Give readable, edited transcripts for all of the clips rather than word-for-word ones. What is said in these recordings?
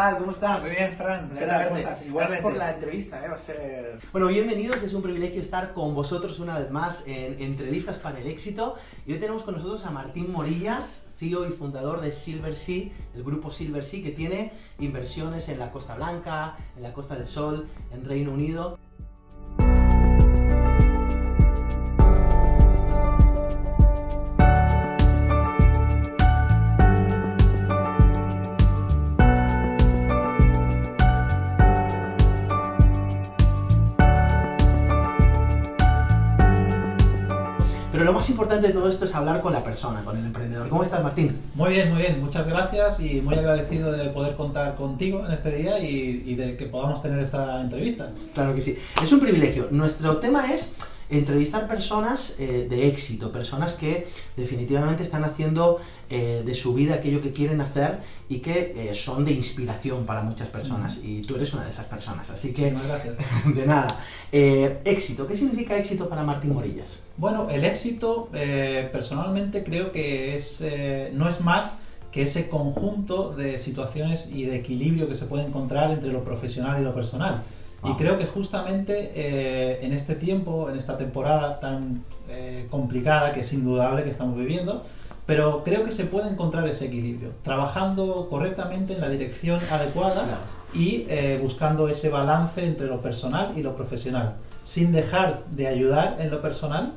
tal? ¿Cómo estás? Muy bien, Fran. ¿Qué tal? ¿Cómo estás? Igualmente. Gracias por la entrevista, va a ser... Bueno, bienvenidos, es un privilegio estar con vosotros una vez más en Entrevistas para el Éxito. Y hoy tenemos con nosotros a Martín Morillas, CEO y fundador de Silversea, el grupo Silversea, que tiene inversiones en la Costa Blanca, en la Costa del Sol, en Reino Unido. Pero lo más importante de todo esto es hablar con la persona, con el emprendedor. ¿Cómo estás, Martín? Muy bien, muchas gracias y muy agradecido de poder contar contigo en este día y de que podamos tener esta entrevista. Claro que sí, es un privilegio. Nuestro tema es entrevistar personas de éxito, personas que definitivamente están haciendo de su vida aquello que quieren hacer y que son de inspiración para muchas personas. Y tú eres una de esas personas, así que... Muchas gracias. De nada. Éxito, ¿qué significa éxito para Martín Morillas? Bueno, el éxito personalmente creo que no es más que ese conjunto de situaciones y de equilibrio que se puede encontrar entre lo profesional y lo personal. Y creo que justamente en este tiempo, en esta temporada tan complicada, que es indudable que estamos viviendo, pero creo que se puede encontrar ese equilibrio, trabajando correctamente en la dirección adecuada. Claro. Y buscando ese balance entre lo personal y lo profesional, sin dejar de ayudar en lo personal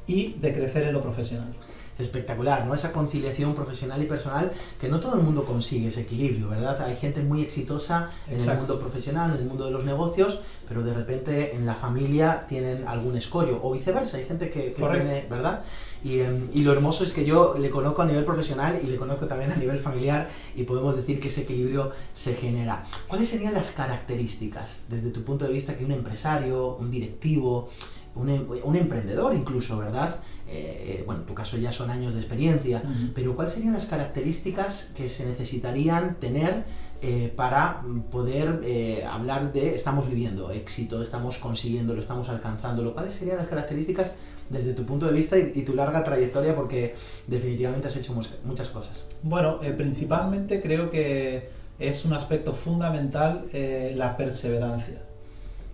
y de crecer en lo profesional. Espectacular, ¿no? Esa conciliación profesional y personal, que no todo el mundo consigue ese equilibrio, ¿verdad? Hay gente muy exitosa en el mundo profesional, en el mundo de los negocios, pero de repente en la familia tienen algún escollo, o viceversa, hay gente que tiene, ¿verdad? Y lo hermoso es que yo le conozco a nivel profesional y le conozco también a nivel familiar y podemos decir que ese equilibrio se genera. ¿Cuáles serían las características, desde tu punto de vista, que un empresario, un directivo, un emprendedor incluso, ¿verdad? Bueno, en tu caso ya son años de experiencia, pero ¿cuáles serían las características que se necesitarían tener para poder hablar de estamos viviendo éxito, estamos consiguiéndolo, estamos alcanzándolo? ¿Cuáles serían las características desde tu punto de vista y tu larga trayectoria, porque definitivamente has hecho muchas cosas? Bueno, principalmente creo que es un aspecto fundamental la perseverancia.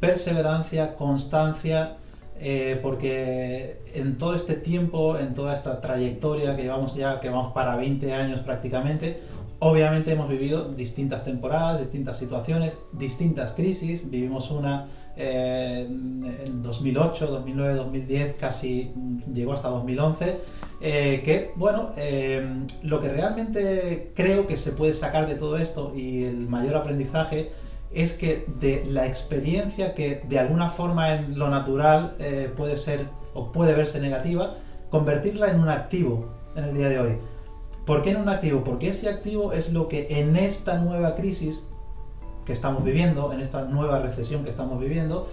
Perseverancia, constancia, porque en todo este tiempo, en toda esta trayectoria que vamos para 20 años prácticamente, obviamente hemos vivido distintas temporadas, distintas situaciones, distintas crisis. Vivimos una en 2008, 2009, 2010, casi llegó hasta 2011, que bueno, lo que realmente creo que se puede sacar de todo esto y el mayor aprendizaje es que de la experiencia que de alguna forma en lo natural puede ser o puede verse negativa, convertirla en un activo en el día de hoy. ¿Por qué en un activo? Porque ese activo es lo que en esta nueva crisis que estamos viviendo, en esta nueva recesión que estamos viviendo,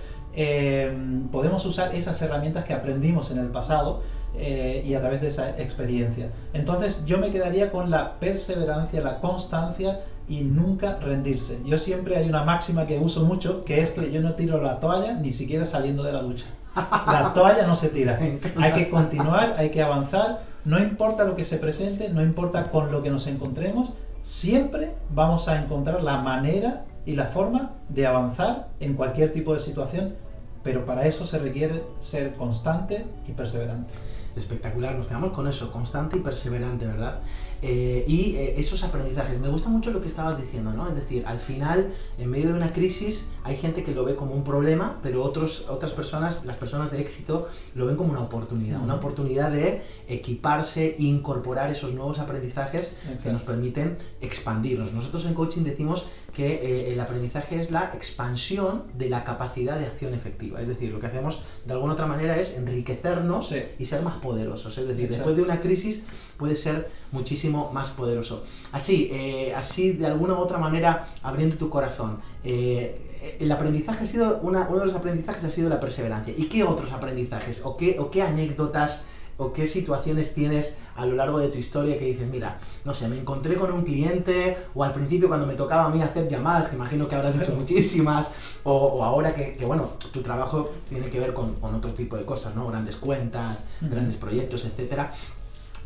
podemos usar esas herramientas que aprendimos en el pasado y a través de esa experiencia. Entonces yo me quedaría con la perseverancia, la constancia y nunca rendirse. Yo siempre hay una máxima que uso mucho, que es que yo no tiro la toalla ni siquiera saliendo de la ducha. La toalla no se tira. Hay que continuar, hay que avanzar, no importa lo que se presente, no importa con lo que nos encontremos, siempre vamos a encontrar la manera y la forma de avanzar en cualquier tipo de situación, pero para eso se requiere ser constante y perseverante. Espectacular, nos quedamos con eso, constante y perseverante, ¿verdad? Esos aprendizajes, me gusta mucho lo que estabas diciendo, ¿no? Es decir, al final, en medio de una crisis, hay gente que lo ve como un problema, pero otras personas, las personas de éxito, lo ven como una oportunidad de equiparse, incorporar esos nuevos aprendizajes que nos permiten expandirnos. Nosotros en coaching decimos que el aprendizaje es la expansión de la capacidad de acción efectiva, es decir, lo que hacemos de alguna otra manera es enriquecernos y ser más poderosos, es decir, después de una crisis puede ser muchísimo más poderoso. Así de alguna u otra manera, abriendo tu corazón, el aprendizaje ha sido, uno de los aprendizajes ha sido la perseverancia. ¿Y qué otros aprendizajes o qué anécdotas o qué situaciones tienes a lo largo de tu historia que dices, mira, no sé, me encontré con un cliente, o al principio cuando me tocaba a mí hacer llamadas, que imagino que habrás hecho muchísimas, o ahora que bueno, tu trabajo tiene que ver con otro tipo de cosas, ¿no? Grandes cuentas, grandes proyectos, etcétera.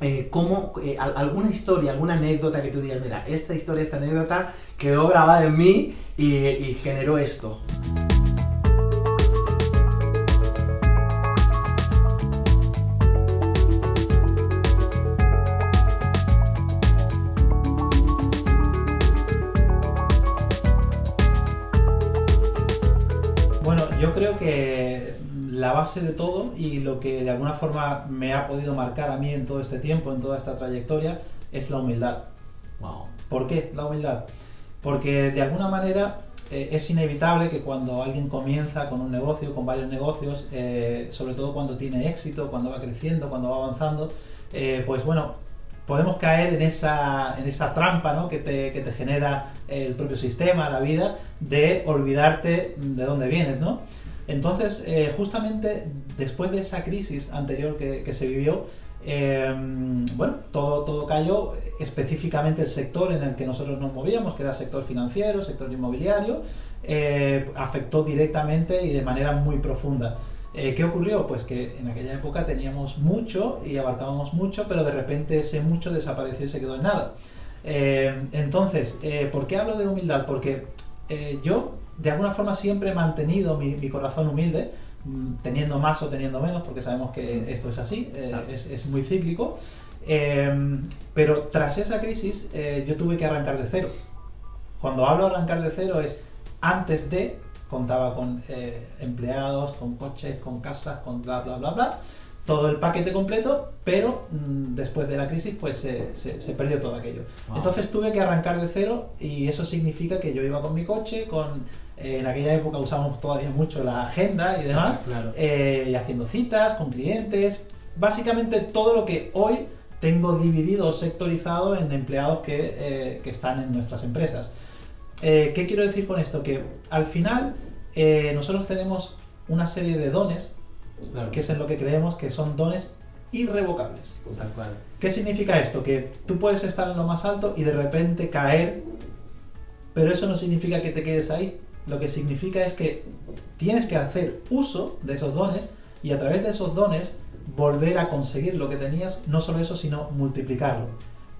alguna historia, alguna anécdota que tú digas, mira, esta historia, esta anécdota quedó grabada en mí y generó esto. Bueno, yo creo que la base de todo y lo que de alguna forma me ha podido marcar a mí en todo este tiempo, en toda esta trayectoria, es la humildad. Wow. ¿Por qué la humildad? Porque de alguna manera es inevitable que cuando alguien comienza con un negocio, con varios negocios, sobre todo cuando tiene éxito, cuando va creciendo, cuando va avanzando, pues bueno, podemos caer en esa trampa, ¿no?, que te genera el propio sistema, la vida, de olvidarte de dónde vienes, ¿no? Entonces, justamente después de esa crisis anterior que se vivió, bueno, todo cayó, específicamente el sector en el que nosotros nos movíamos, que era el sector financiero, sector inmobiliario, afectó directamente y de manera muy profunda. ¿Qué ocurrió? Pues que en aquella época teníamos mucho y abarcábamos mucho, pero de repente ese mucho desapareció y se quedó en nada. Entonces, ¿por qué hablo de humildad? Porque yo de alguna forma siempre he mantenido mi corazón humilde, teniendo más o teniendo menos, porque sabemos que esto es así, es muy cíclico, pero tras esa crisis yo tuve que arrancar de cero. Cuando hablo de arrancar de cero es antes de, contaba con empleados, con coches, con casas, con bla bla bla bla, todo el paquete completo, pero después de la crisis pues se perdió todo aquello. Wow. Entonces tuve que arrancar de cero y eso significa que yo iba con mi coche, en aquella época usábamos todavía mucho la agenda y demás, claro. Y haciendo citas con clientes, básicamente todo lo que hoy tengo dividido o sectorizado en empleados que están en nuestras empresas. ¿Qué quiero decir con esto? Que al final nosotros tenemos una serie de dones, claro, que es en lo que creemos que son dones irrevocables. Tal cual. ¿Qué significa esto? Que tú puedes estar en lo más alto y de repente caer, pero eso no significa que te quedes ahí. Lo que significa es que tienes que hacer uso de esos dones y a través de esos dones volver a conseguir lo que tenías, no solo eso, sino multiplicarlo.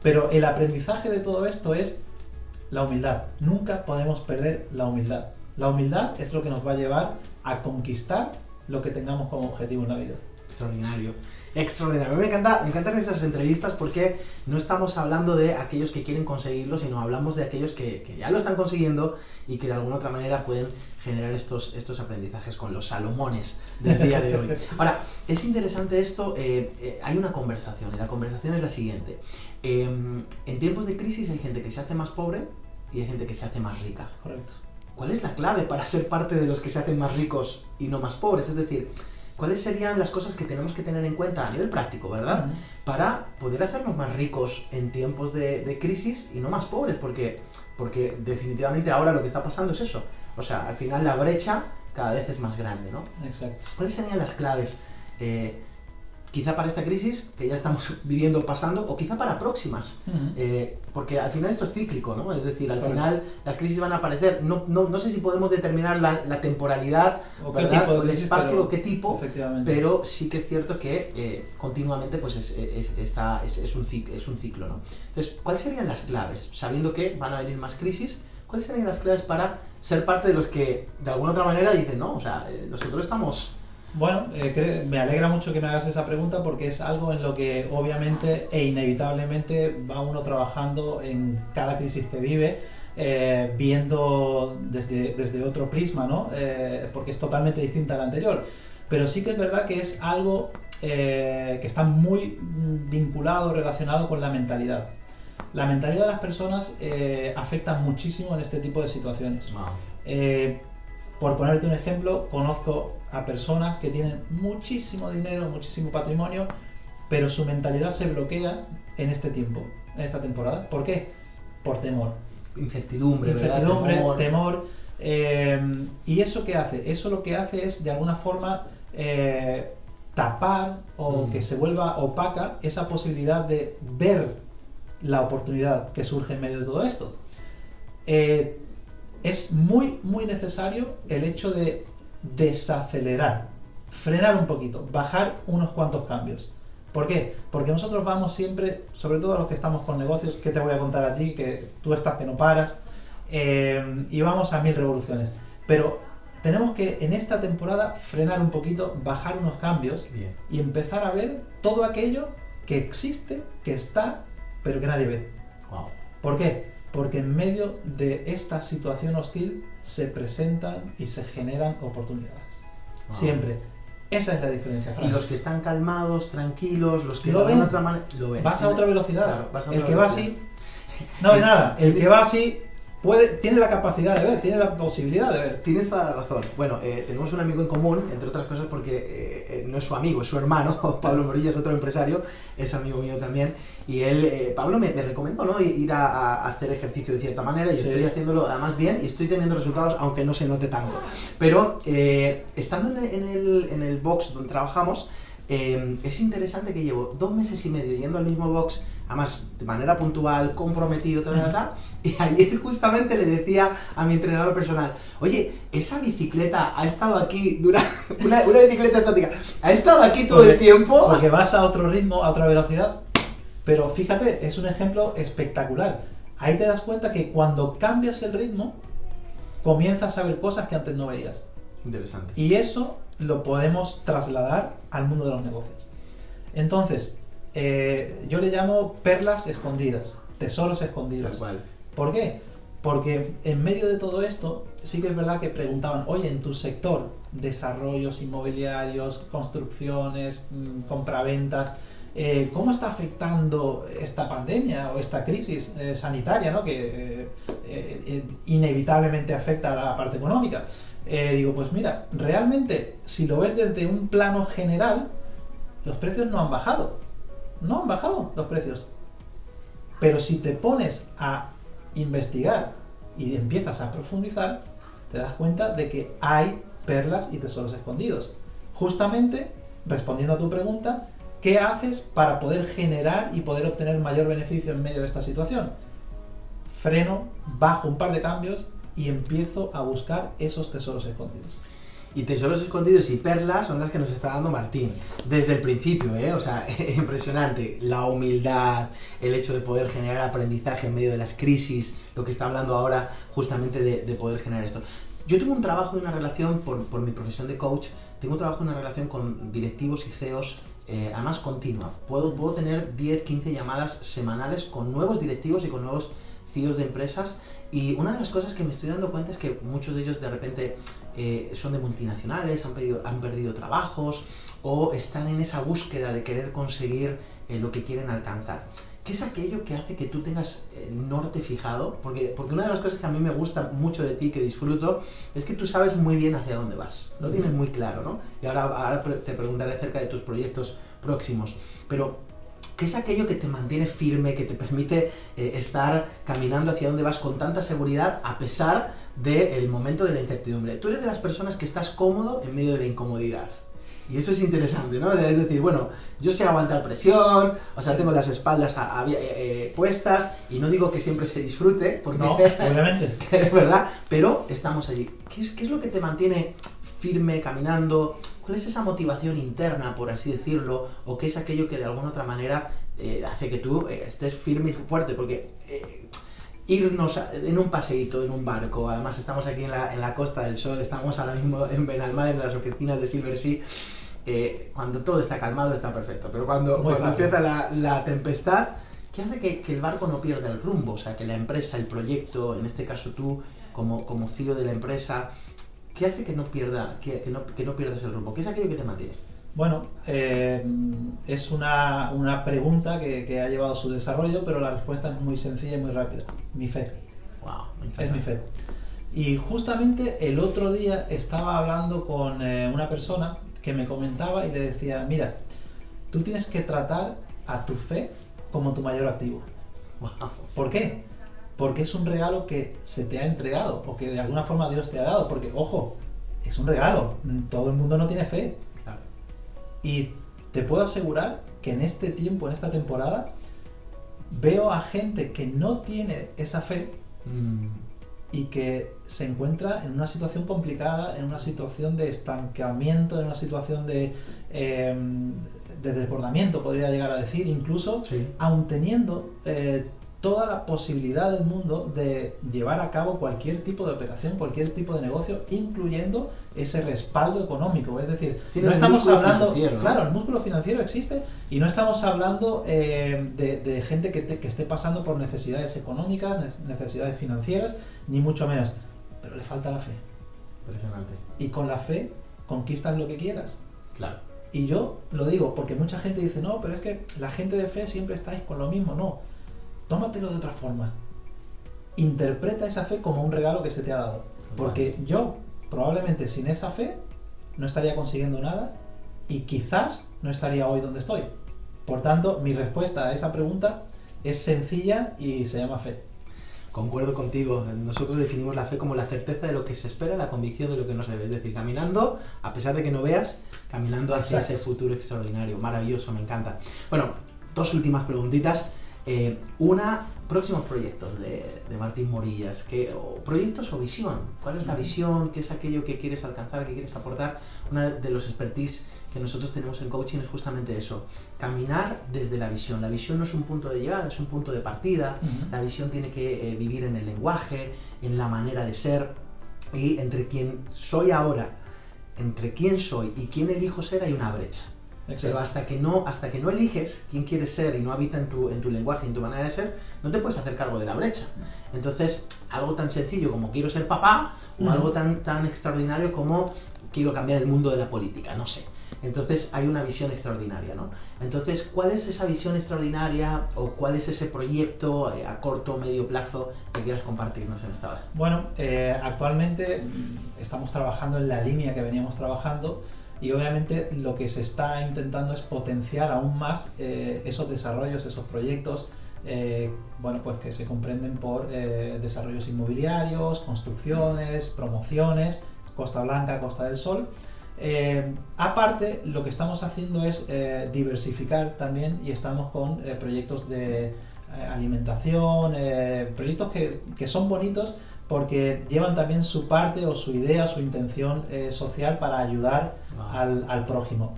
Pero el aprendizaje de todo esto es la humildad. Nunca podemos perder la humildad. La humildad es lo que nos va a llevar a conquistar lo que tengamos como objetivo en la vida. Extraordinario, extraordinario. Me encantan estas entrevistas porque no estamos hablando de aquellos que quieren conseguirlo, sino hablamos de aquellos que ya lo están consiguiendo y que de alguna otra manera pueden generar estos aprendizajes con los Salomones del día de hoy. Ahora, es interesante esto, hay una conversación y la conversación es la siguiente. En tiempos de crisis hay gente que se hace más pobre y hay gente que se hace más rica. Correcto. ¿Cuál es la clave para ser parte de los que se hacen más ricos y no más pobres? Es decir, ¿cuáles serían las cosas que tenemos que tener en cuenta a nivel práctico, verdad? Para poder hacernos más ricos en tiempos de crisis y no más pobres, porque definitivamente ahora lo que está pasando es eso. O sea, al final la brecha cada vez es más grande, ¿no? Exacto. ¿Cuáles serían las claves? Quizá para esta crisis que ya estamos viviendo, pasando, o quizá para próximas, porque al final esto es cíclico, ¿no? Es decir, al final las crisis van a aparecer, no sé si podemos determinar la temporalidad, o ¿verdad? qué tipo de o el crisis, espacio, o qué tipo, pero sí que es cierto que continuamente pues es un ciclo, ¿no? Entonces, ¿cuáles serían las claves? Sabiendo que van a venir más crisis, ¿cuáles serían las claves para ser parte de los que de alguna otra manera dicen, no, o sea, nosotros estamos... Bueno, me alegra mucho que me hagas esa pregunta porque es algo en lo que obviamente e inevitablemente va uno trabajando en cada crisis que vive, viendo desde otro prisma, ¿no? Porque es totalmente distinta a la anterior. Pero sí que es verdad que es algo que está muy vinculado, relacionado con la mentalidad. La mentalidad de las personas afecta muchísimo en este tipo de situaciones. Wow. Por ponerte un ejemplo, conozco a personas que tienen muchísimo dinero, muchísimo patrimonio, pero su mentalidad se bloquea en este tiempo, en esta temporada. ¿Por qué? Por temor. Incertidumbre, ¿verdad? Temor. ¿Y eso qué hace? Eso lo que hace es, de alguna forma, tapar o que se vuelva opaca esa posibilidad de ver la oportunidad que surge en medio de todo esto. Es muy, muy necesario el hecho de desacelerar, frenar un poquito, bajar unos cuantos cambios. ¿Por qué? Porque nosotros vamos siempre, sobre todo los que estamos con negocios, que te voy a contar a ti, que tú estás que no paras, y vamos a 1000 revoluciones. Pero tenemos que en esta temporada frenar un poquito, bajar unos cambios y empezar a ver todo aquello que existe, que está, pero que nadie ve. Wow. ¿Por qué? Porque en medio de esta situación hostil se presentan y se generan oportunidades. Wow. Siempre. Esa es la diferencia. Y los que están calmados, tranquilos, los que lo ven, de otra manera, lo ven. Vas a otra velocidad. Claro, vas a otra el que va velocidad. así, no ve nada. El que va así tiene la capacidad de ver, tiene la posibilidad de ver. Tienes toda la razón. Bueno, tenemos un amigo en común, entre otras cosas porque no es su amigo, es su hermano. Pablo Morilla es otro empresario, es amigo mío también. Y él, Pablo me recomendó, ¿no?, ir a hacer ejercicio de cierta manera, y estoy haciéndolo además bien y estoy teniendo resultados, aunque no se note tanto. Pero estando en el box donde trabajamos, es interesante que llevo 2 meses y medio yendo al mismo box, además de manera puntual, comprometido, y ayer justamente le decía a mi entrenador personal: oye, esa bicicleta ha estado aquí durante una bicicleta estática, ha estado aquí todo el tiempo. Porque vas a otro ritmo, a otra velocidad. Pero fíjate, es un ejemplo espectacular. Ahí te das cuenta que cuando cambias el ritmo, comienzas a ver cosas que antes no veías. Interesante. Y eso lo podemos trasladar al mundo de los negocios. Entonces, yo le llamo perlas escondidas, tesoros escondidos. Tal cual. ¿Por qué? Porque en medio de todo esto, sí que es verdad que preguntaban: oye, en tu sector, desarrollos inmobiliarios, construcciones, compraventas, ¿cómo está afectando esta pandemia o esta crisis sanitaria, ¿no?, que inevitablemente afecta a la parte económica? Digo, pues mira, realmente, si lo ves desde un plano general, los precios no han bajado. No han bajado los precios. Pero si te pones a investigar y empiezas a profundizar, te das cuenta de que hay perlas y tesoros escondidos. Justamente, respondiendo a tu pregunta, ¿qué haces para poder generar y poder obtener mayor beneficio en medio de esta situación? Freno, bajo un par de cambios y empiezo a buscar esos tesoros escondidos. Y tesoros escondidos y perlas son las que nos está dando Martín desde el principio, o sea, impresionante. La humildad, el hecho de poder generar aprendizaje en medio de las crisis, lo que está hablando ahora justamente de poder generar esto. Yo tengo un trabajo y una relación, por mi profesión de coach, tengo un trabajo y una relación con directivos y CEOs, además continua. Puedo tener 10, 15 llamadas semanales con nuevos directivos y con nuevos CEOs de empresas. Y una de las cosas que me estoy dando cuenta es que muchos de ellos de repente son de multinacionales, han perdido trabajos o están en esa búsqueda de querer conseguir lo que quieren alcanzar. ¿Qué es aquello que hace que tú tengas el norte fijado? Porque una de las cosas que a mí me gusta mucho de ti, que disfruto, es que tú sabes muy bien hacia dónde vas. Lo tienes muy claro, ¿no? Y ahora te preguntaré acerca de tus proyectos próximos. Pero ¿qué es aquello que te mantiene firme, que te permite estar caminando hacia donde vas con tanta seguridad a pesar del momento de la incertidumbre? Tú eres de las personas que estás cómodo en medio de la incomodidad. Y eso es interesante, ¿no? Es decir, bueno, yo sé aguantar presión, o sea, tengo las espaldas puestas, y no digo que siempre se disfrute, porque no, obviamente, es verdad, pero estamos allí. ¿Qué es lo que te mantiene firme, caminando? ¿Cuál es esa motivación interna, por así decirlo? ¿O qué es aquello que de alguna otra manera hace que tú estés firme y fuerte? Porque irnos en un paseíto, en un barco, además estamos aquí en la Costa del Sol, estamos ahora mismo en Benalmádena, en las oficinas de Silversea, cuando todo está calmado está perfecto, pero cuando empieza la tempestad, ¿qué hace que el barco no pierda el rumbo? O sea, que la empresa, el proyecto, en este caso tú, como CEO de la empresa, ¿qué hace que no pierdas el rumbo? ¿Qué es aquello que te mantiene? Bueno, es una pregunta que ha llevado su desarrollo, pero la respuesta es muy sencilla y muy rápida. Mi fe. Wow, es mi fe. Y justamente el otro día estaba hablando con una persona que me comentaba y le decía: mira, tú tienes que tratar a tu fe como tu mayor activo. Wow. ¿Por qué? Porque es un regalo que se te ha entregado o que de alguna forma Dios te ha dado. Porque, ojo, es un regalo. Todo el mundo no tiene fe. Claro. Y te puedo asegurar que en este tiempo, en esta temporada, veo a gente que no tiene esa fe y que se encuentra en una situación complicada, en una situación de estancamiento, en una situación de desbordamiento, podría llegar a decir, incluso, Sí. aun teniendo toda la posibilidad del mundo de llevar a cabo cualquier tipo de operación, cualquier tipo de negocio, incluyendo ese respaldo económico. Es decir, Tiene no el estamos músculo hablando, financiero, ¿no? claro, el músculo financiero existe y no estamos hablando de gente que esté pasando por necesidades económicas, necesidades financieras, ni mucho menos, pero le falta la fe. Impresionante. Y con la fe conquistas lo que quieras. Claro. Y yo lo digo porque mucha gente dice, no, pero es que la gente de fe siempre estáis con lo mismo. No, tómatelo de otra forma. Interpreta esa fe como un regalo que se te ha dado. Porque yo, probablemente sin esa fe, no estaría consiguiendo nada y quizás no estaría hoy donde estoy. Por tanto, mi respuesta a esa pregunta es sencilla y se llama fe. Concuerdo contigo. Nosotros definimos la fe como la certeza de lo que se espera, la convicción de lo que no se ve. Es decir, caminando, a pesar de que no veas, caminando hacia ese futuro extraordinario. Maravilloso, me encanta. Bueno, dos últimas preguntitas. Una, próximos proyectos de Martín Morillas. O proyectos o visión. ¿Cuál es la visión? ¿Qué es aquello que quieres alcanzar, que quieres aportar? Una de los expertise que nosotros tenemos en coaching es justamente eso, caminar desde la visión. La visión no es un punto de llegada, es un punto de partida. La visión tiene que vivir en el lenguaje, en la manera de ser, y entre quien soy ahora, entre quién soy y quién elijo ser hay una brecha. Exacto. Pero hasta que no eliges quién quieres ser y no habita en tu lenguaje y en tu manera de ser, no te puedes hacer cargo de la brecha. Entonces, algo tan sencillo como quiero ser papá, o algo tan extraordinario como quiero cambiar el mundo de la política, no sé. Entonces hay una visión extraordinaria, ¿no? Entonces, ¿cuál es esa visión extraordinaria o cuál es ese proyecto a corto o medio plazo que quieras compartirnos en esta hora? Bueno, actualmente estamos trabajando en la línea que veníamos trabajando y obviamente lo que se está intentando es potenciar aún más esos desarrollos, esos proyectos, bueno, pues que se comprenden por desarrollos inmobiliarios, construcciones, promociones, Costa Blanca, Costa del Sol. Aparte, lo que estamos haciendo es diversificar también y estamos con proyectos de alimentación, proyectos que son bonitos porque llevan también su parte o su idea, su intención social para ayudar al prójimo.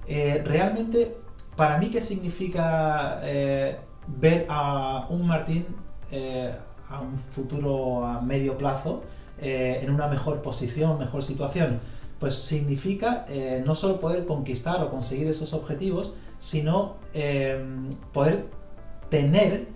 Realmente, para mí, ¿qué significa ver a un Martín a un futuro a medio plazo en una mejor posición, mejor situación? Pues significa no solo poder conquistar o conseguir esos objetivos, sino poder tener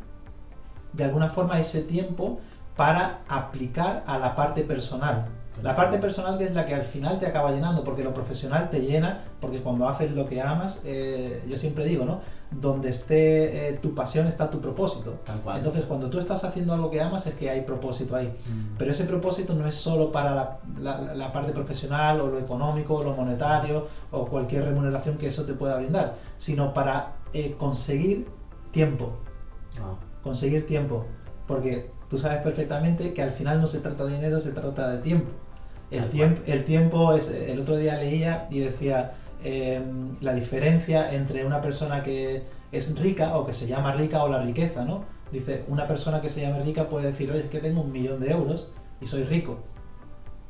de alguna forma ese tiempo para aplicar a la parte personal. La parte personal que es la que al final te acaba llenando, porque lo profesional te llena, porque cuando haces lo que amas, yo siempre digo, ¿no? Donde esté tu pasión está tu propósito. Tal cual. Entonces, cuando tú estás haciendo algo que amas es que hay propósito ahí. Pero ese propósito no es solo para la parte profesional o lo económico o lo monetario o cualquier remuneración que eso te pueda brindar, sino para conseguir tiempo. Conseguir tiempo. Porque tú sabes perfectamente que al final no se trata de dinero, se trata de tiempo. El tiempo es, el otro día leía y decía la diferencia entre una persona que es rica o que se llama rica o la riqueza, ¿no? Dice, una persona que se llama rica puede decir, oye, es que tengo 1.000.000 de euros y soy rico.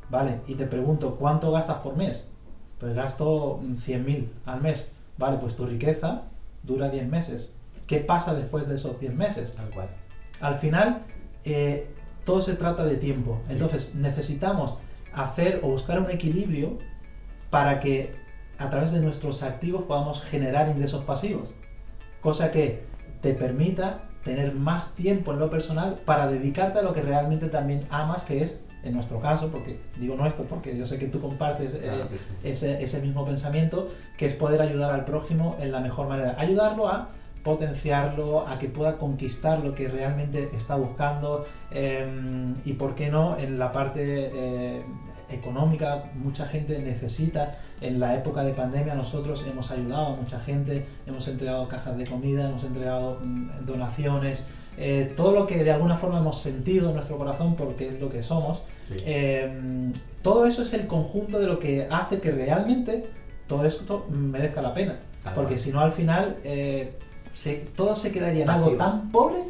Vale, y te pregunto, ¿cuánto gastas por mes? Pues gasto 100.000 al mes. Vale, pues tu riqueza dura 10 meses. ¿Qué pasa después de esos 10 meses? Tal cual. Al final, todo se trata de tiempo. Entonces, necesitamos hacer o buscar un equilibrio para que a través de nuestros activos podamos generar ingresos pasivos. Cosa que te permita tener más tiempo en lo personal para dedicarte a lo que realmente también amas, que es, en nuestro caso, porque digo nuestro, porque yo sé que tú compartes Claro que sí. ese mismo pensamiento, que es poder ayudar al prójimo en la mejor manera. Ayudarlo a potenciarlo, a que pueda conquistar lo que realmente está buscando y por qué no en la parte económica. Mucha gente necesita, en la época de pandemia nosotros hemos ayudado a mucha gente, hemos entregado cajas de comida, hemos entregado donaciones, todo lo que de alguna forma hemos sentido en nuestro corazón porque es lo que somos. Todo eso es el conjunto de lo que hace que realmente todo esto merezca la pena, porque si no al final todo se quedaría en algo tan pobre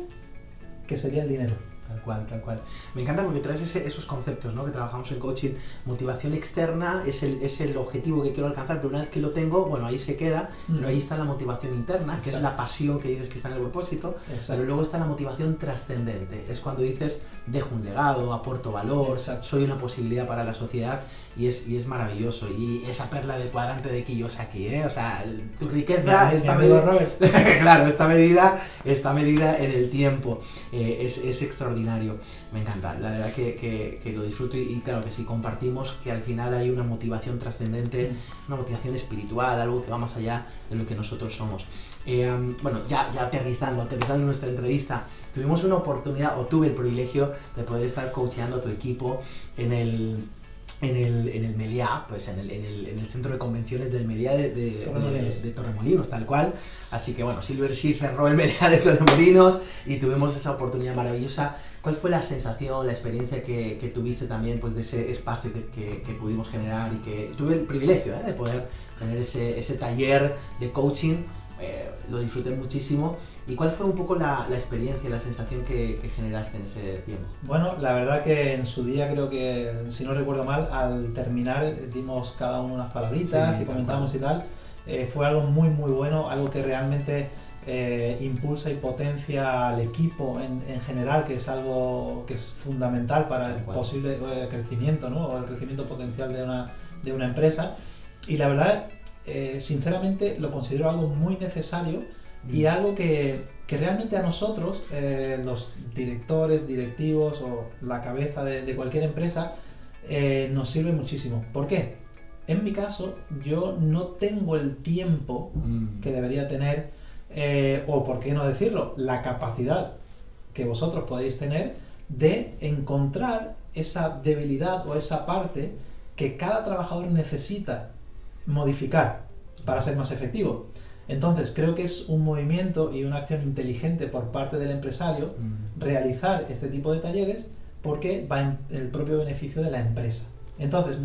que sería el dinero. Tal cual, tal cual. Me encanta porque traes esos conceptos, ¿no? Que trabajamos en coaching. Motivación externa es el objetivo que quiero alcanzar, pero una vez que lo tengo, bueno, ahí se queda, pero ahí está la motivación interna, que es la pasión que dices que está en el propósito, pero luego está la motivación trascendente. Es cuando dices, dejo un legado, aporto valor, soy una posibilidad para la sociedad, y es maravilloso. Y esa perla del cuadrante de Kiyosaki, ¿eh? O sea, tu riqueza está medida... claro, está medida en el tiempo. Es extraordinario, me encanta, la verdad que lo disfruto y claro que sí, compartimos que al final hay una motivación trascendente, una motivación espiritual, algo que va más allá de lo que nosotros somos. Bueno, ya aterrizando en nuestra entrevista, tuvimos una oportunidad, o tuve el privilegio de poder estar coacheando a tu equipo en el Meliá, pues en el centro de convenciones del Meliá de Torremolinos, tal cual. Así que bueno, Silver sí cerró el Meliá de Torremolinos y tuvimos esa oportunidad maravillosa. ¿Cuál fue la sensación, la experiencia que tuviste también, pues, de ese espacio que pudimos generar y que tuve el privilegio de poder tener ese taller de coaching? Lo disfruté muchísimo. ¿Y cuál fue un poco la experiencia, la sensación que generaste en ese tiempo? Bueno, la verdad que en su día, creo que, si no recuerdo mal, al terminar dimos cada uno unas palabritas y comentamos y tal. Fue algo muy muy bueno, algo que realmente impulsa y potencia al equipo en general, que es algo que es fundamental para el posible crecimiento, ¿no? O el crecimiento potencial de una empresa. Y la verdad, sinceramente, lo considero algo muy necesario y algo que realmente a nosotros, los directores, directivos o la cabeza de cualquier empresa, nos sirve muchísimo. ¿Por qué? En mi caso, yo no tengo el tiempo que debería tener, o por qué no decirlo, la capacidad que vosotros podéis tener de encontrar esa debilidad o esa parte que cada trabajador necesita modificar para ser más efectivo. Entonces, creo que es un movimiento y una acción inteligente por parte del empresario realizar este tipo de talleres, porque va en el propio beneficio de la empresa. Entonces,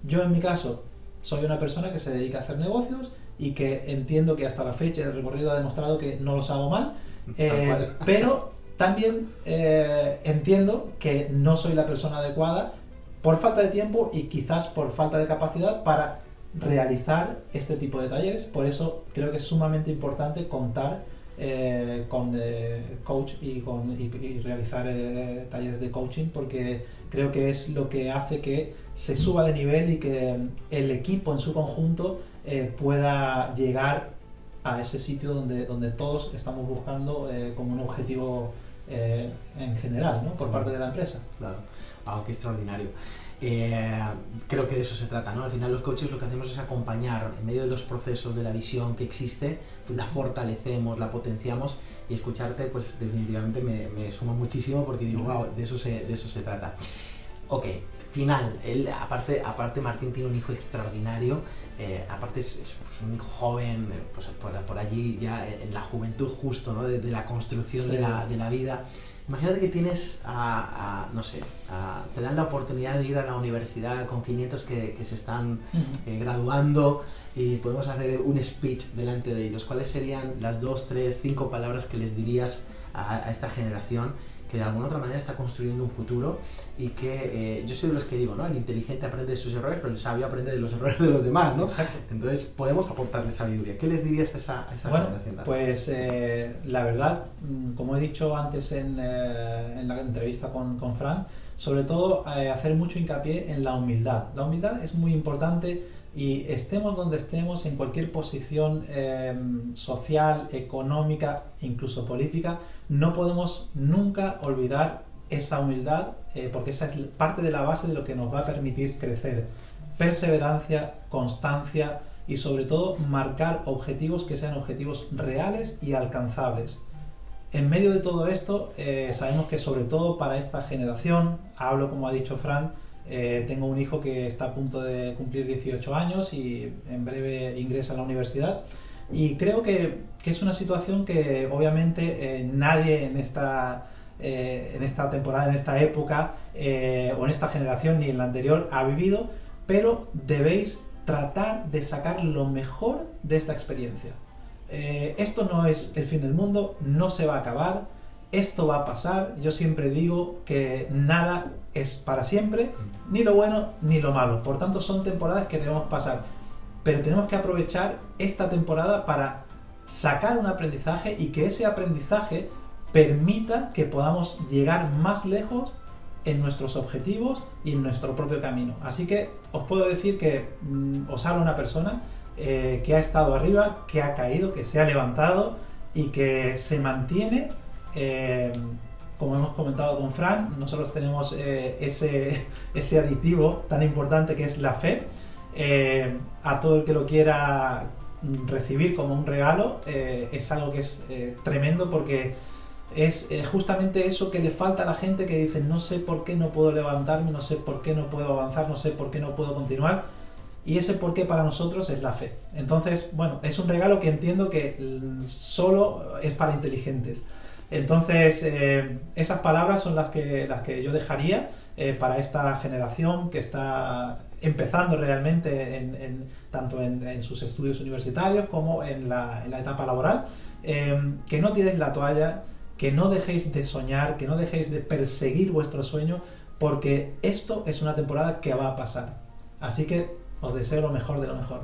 yo en mi caso, soy una persona que se dedica a hacer negocios y que entiendo que hasta la fecha el recorrido ha demostrado que no los hago mal, pero también entiendo que no soy la persona adecuada por falta de tiempo y quizás por falta de capacidad para realizar este tipo de talleres. Por eso creo que es sumamente importante contar con coach y realizar talleres de coaching, porque creo que es lo que hace que se suba de nivel y que el equipo en su conjunto pueda llegar a ese sitio donde todos estamos buscando como un objetivo en general, ¿no? Por parte de la empresa. Claro, qué extraordinario. Creo que de eso se trata, ¿no? Al final los coaches lo que hacemos es acompañar en medio de los procesos de la visión que existe, la fortalecemos, la potenciamos, y escucharte pues definitivamente me suma muchísimo, porque digo, wow, de eso se trata. Ok, final. Él, aparte Martín tiene un hijo extraordinario, aparte es un hijo joven, pues por allí ya en la juventud justo, ¿no? de la construcción de la vida. Imagínate que tienes, no sé, te dan la oportunidad de ir a la universidad con 500 que se están graduando, y podemos hacer un speech delante de ellos. ¿Cuáles serían las 2, 3, 5 palabras que les dirías a esta generación que de alguna otra manera está construyendo un futuro? Y que yo soy de los que digo, ¿no? El inteligente aprende de sus errores, pero el sabio aprende de los errores de los demás, ¿no? Exacto. Entonces podemos aportarle sabiduría. ¿Qué les dirías a esa generación? Pues la verdad, como he dicho antes en la entrevista con Fran, sobre todo hacer mucho hincapié en la humildad. La humildad es muy importante, y estemos donde estemos, en cualquier posición social, económica, incluso política, no podemos nunca olvidar esa humildad, porque esa es parte de la base de lo que nos va a permitir crecer. Perseverancia, constancia y sobre todo marcar objetivos que sean objetivos reales y alcanzables. En medio de todo esto, sabemos que sobre todo para esta generación, hablo como ha dicho Fran, tengo un hijo que está a punto de cumplir 18 años y en breve ingresa a la universidad, y creo que es una situación que obviamente nadie en esta temporada, en esta época o en esta generación ni en la anterior ha vivido, pero debéis tratar de sacar lo mejor de esta experiencia. Esto no es el fin del mundo, no se va a acabar. esto va a pasar. Yo siempre digo que nada es para siempre, ni lo bueno ni lo malo. Por tanto, son temporadas que debemos pasar. Pero tenemos que aprovechar esta temporada para sacar un aprendizaje y que ese aprendizaje permita que podamos llegar más lejos en nuestros objetivos y en nuestro propio camino. Así que os puedo decir que os habla una persona que ha estado arriba, que ha caído, que se ha levantado y que se mantiene, como hemos comentado con Fran. Nosotros tenemos ese aditivo tan importante que es la fe. A todo el que lo quiera recibir como un regalo, es algo que es tremendo, porque es justamente eso que le falta a la gente, que dice: no sé por qué no puedo levantarme, no sé por qué no puedo avanzar, no sé por qué no puedo continuar. Y ese por qué para nosotros es la fe. Entonces, bueno, es un regalo que entiendo que solo es para inteligentes. Entonces, esas palabras son las que yo dejaría para esta generación que está empezando realmente tanto en sus estudios universitarios como en la etapa laboral. Que no tiréis la toalla, que no dejéis de soñar, que no dejéis de perseguir vuestro sueño, porque esto es una temporada que va a pasar. Así que os deseo lo mejor de lo mejor.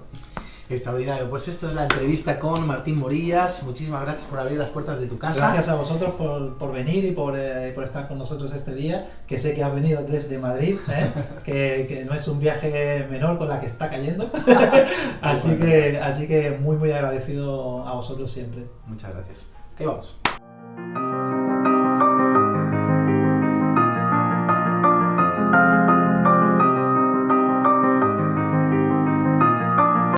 Extraordinario. Pues esto es la entrevista con Martín Morillas. Muchísimas gracias por abrir las puertas de tu casa. Gracias a vosotros por venir y por estar con nosotros este día, que sé que has venido desde Madrid, que no es un viaje menor con la que está cayendo. así que muy agradecido a vosotros siempre. Muchas gracias. Ahí vamos.